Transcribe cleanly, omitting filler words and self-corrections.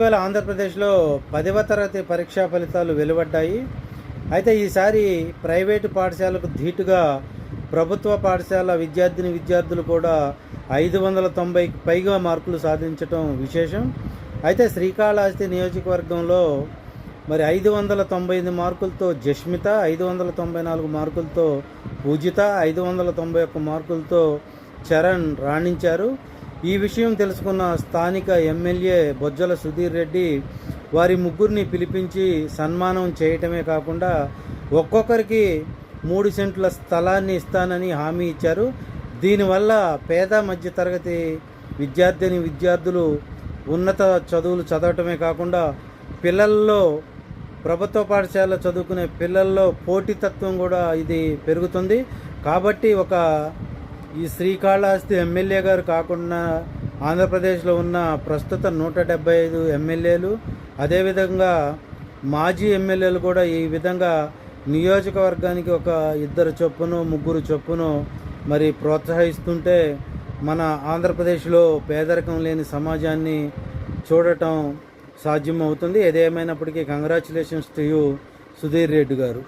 ఇటీవల ఆంధ్రప్రదేశ్లో 10వ తరగతి పరీక్షా ఫలితాలు వెలువడ్డాయి. అయితే ఈసారి ప్రైవేటు పాఠశాలకు ధీటుగా ప్రభుత్వ పాఠశాల విద్యార్థులు కూడా 590కి పైగా మార్కులు సాధించడం విశేషం. అయితే శ్రీకాళహస్తి నియోజకవర్గంలో మరి 598 మార్కులతో జస్మిత, 594 మార్కులతో పూజిత, 591 మార్కులతో చరణ్ రాణించారు. ఈ విషయం తెలుసుకున్న స్థానిక ఎమ్మెల్యే బొజ్జల సుధీర్ రెడ్డి వారి ముగ్గురిని పిలిపించి సన్మానం చేయటమే కాకుండా ఒక్కొక్కరికి 3 సెంట్ల స్థలాన్ని ఇస్తానని హామీ ఇచ్చారు. దీనివల్ల పేద మధ్య తరగతి విద్యార్థులు ఉన్నత చదువులు చదవటమే కాకుండా పిల్లల్లో ప్రభుత్వ పాఠశాల చదువుకునే పిల్లల్లో పోటీతత్వం కూడా ఇది పెరుగుతుంది. కాబట్టి ఈ శ్రీకాళహస్తి ఎమ్మెల్యే గారు కాకుండా ఆంధ్రప్రదేశ్లో ఉన్న ప్రస్తుత 175 ఎమ్మెల్యేలు, అదేవిధంగా మాజీ ఎమ్మెల్యేలు కూడా ఈ విధంగా నియోజకవర్గానికి 2 చొప్పును 3 చొప్పును మరి ప్రోత్సహిస్తుంటే మన ఆంధ్రప్రదేశ్లో పేదరికం లేని సమాజాన్ని చూడటం సాధ్యమవుతుంది. ఏదేమైనప్పటికీ congratulations to you Sudheer Reddy గారు.